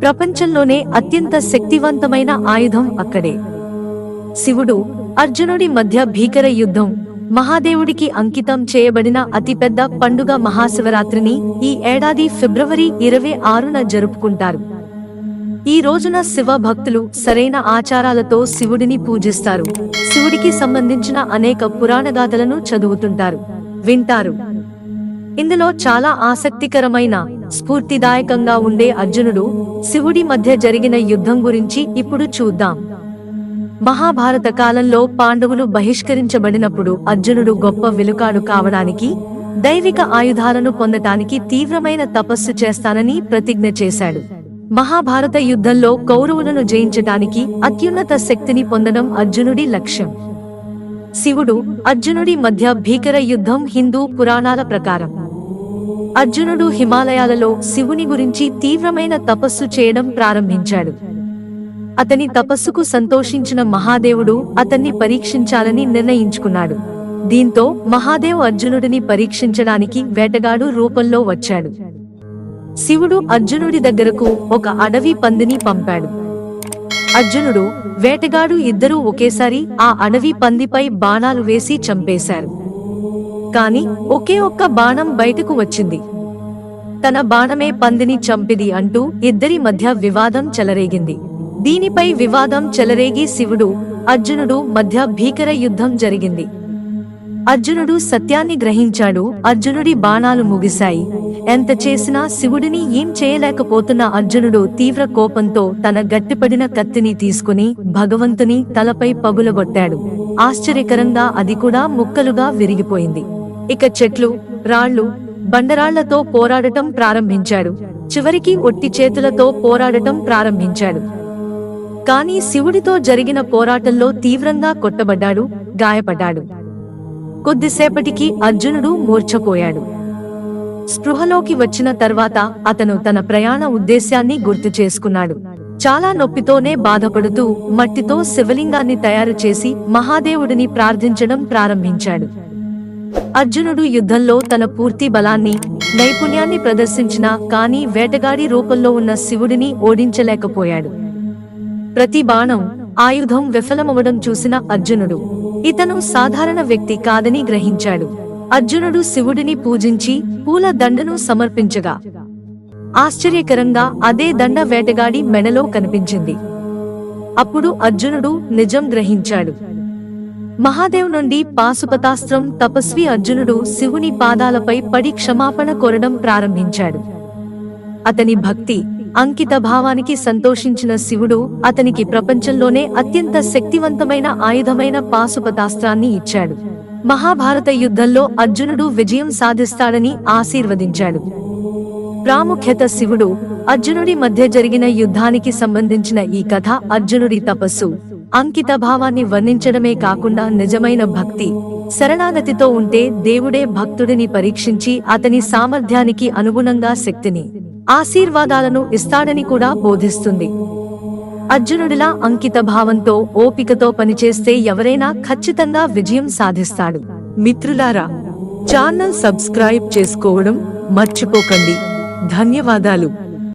ప్రపంచంలోనే అత్యంత శక్తివంతమైన ఆయుధం అక్కడే. శివుడు అర్జునుడి మధ్య భీకర యుద్ధం. మహాదేవుడికి అంకితం చేయబడిన అతిపెద్ద పండుగ మహాశివరాత్రిని ఈ ఏడాది ఫిబ్రవరి 26న జరుపుకుంటారు. ఈ రోజున శివ భక్తులు సరైన ఆచారాలతో శివుడిని పూజిస్తారు. శివుడికి సంబంధించిన అనేక పురాణగాథలను చదువుతుంటారు, వింటారు. ఇందులో చాలా ఆసక్తికరమైన, స్ఫూర్తిదాయకంగా ఉండే అర్జునుడు, శివుడి మధ్య జరిగిన యుద్ధం గురించి ఇప్పుడు చూద్దాం. మహాభారత కాలంలో పాండవులు బహిష్కరించబడినప్పుడు అర్జునుడు గొప్ప విలుకాడు కావడానికి, దైవిక ఆయుధాలను పొందటానికి తీవ్రమైన తపస్సు చేస్తానని ప్రతిజ్ఞ చేశాడు. మహాభారత యుద్ధంలో కౌరవులను జయించటానికి అత్యున్నత శక్తిని పొందడం అర్జునుడి లక్ష్యం. శివుడు అర్జునుడి మధ్య భీకర యుద్ధం. హిందూ పురాణాల ప్రకారం అర్జునుడు హిమాలయాలలో శివుని గురించి తీవ్రమైన తపస్సు చేయడం ప్రారంభించాడు. అతని తపస్సుకు సంతోషించిన మహాదేవుడు అతన్ని పరీక్షించాలని నిర్ణయించుకున్నాడు. దీంతో మహాదేవ్ అర్జునుడిని పరీక్షించడానికి వేటగాడు రూపంలో వచ్చాడు. శివుడు అర్జునుడి దగ్గరకు ఒక అడవి పందిని పంపాడు. అర్జునుడు, వేటగాడు ఇద్దరూ ఒకేసారి ఆ అడవి పందిపై బాణాలు వేసి చంపేశారు. కాని ఒకే ఒక్క బాణం బయటకు వచ్చింది. తన బాణమే పందిని చంపిది అంటూ ఇద్దరి మధ్య వివాదం చెలరేగింది. దీనిపై వివాదం చెలరేగి శివుడు, అర్జునుడు మధ్య భీకర యుద్ధం జరిగింది. అర్జునుడు సత్యాన్ని గ్రహించాడు. అర్జునుడి బాణాలు ముగిశాయి. ఎంత చేసినా శివుడిని ఏం చేయలేకపోతున్న అర్జునుడు తీవ్ర కోపంతో తన గట్టిపడిన కత్తిని తీసుకుని భగవంతుని తలపై పగులగొట్టాడు. ఆశ్చర్యకరంగా అది కూడా ముక్కలుగా విరిగిపోయింది. ఇక చెట్లు, రాళ్లు, బండరాళ్లతో పోరాడటం ప్రారంభించాడు. చివరికి ఒట్టి చేతులతో పోరాడటం ప్రారంభించాడు. కానీ శివుడితో జరిగిన పోరాటంలో తీవ్రంగా కొట్టబడ్డాడు, గాయపడ్డాడు. కొద్దిసేపటికి అర్జునుడు మూర్ఛపోయాడు. స్పృహలోకి వచ్చిన తర్వాత అతను తన ప్రయాణ ఉద్దేశ్యాన్ని గుర్తు చేసుకున్నాడు. చాలా నొప్పితోనే బాధపడుతూ మట్టితో శివలింగాన్ని తయారు చేసి మహాదేవుడిని ప్రార్థించడం ప్రారంభించాడు. అర్జునుడు యుద్ధంలో తన పూర్తి బలాన్ని, నైపుణ్యాన్ని ప్రదర్శించినా కానీ వేటగాడి రూపంలో ఉన్న శివుడిని ఓడించలేకపోయాడు. ప్రతి బాణం, ఆయుధం విఫలమవడం చూసిన అర్జునుడు ఇతను సాధారణ వ్యక్తి కాదని గ్రహించాడు. అర్జునుడు శివుడిని పూజించి పూల దండను సమర్పించగా ఆశ్చర్యకరంగా అదే దండ వేటగాడి మెడలో కనిపించింది. అప్పుడు అర్జునుడు నిజం గ్రహించాడు. మహాదేవ్ నుండి పాశుపతాస్త్రం. తపస్వి అర్జునుడు శివుని పాదాలపై పడి క్షమాపణ కోరడం ప్రారంభించాడు. అతని భక్తి, అంకిత భావానికి సంతోషించిన శివుడు అతనికి ప్రపంచంలోనే అత్యంత శక్తివంతమైన ఆయుధమైన పాశుపతాస్త్రాన్ని ఇచ్చాడు. మహాభారత యుద్ధంలో అర్జునుడు విజయం సాధిస్తాడని ఆశీర్వదించాడు. ప్రాముఖ్యత. శివుడు అర్జునుడి మధ్య జరిగిన యుద్ధానికి సంబంధించిన ఈ కథ అర్జునుడి తపస్సు, అంకిత భావాన్ని వర్ణించడమే కాకుండా నిజమైన భక్తి, శరణాగతితో ఉంటే దేవుడే భక్తుడిని పరీక్షించి అతని సామర్థ్యానికి అనుగుణంగా శక్తిని, ఆశీర్వాదాలను ఇస్తాడని కూడా బోధిస్తుంది. అర్జునుడిలా అంకిత భావంతో, ఓపికతో పనిచేస్తే ఎవరైనా ఖచ్చితంగా విజయం సాధిస్తాడు. మిత్రులారా, ఛానల్ సబ్స్క్రైబ్ చేసుకోవడం మర్చిపోకండి. ధన్యవాదాలు.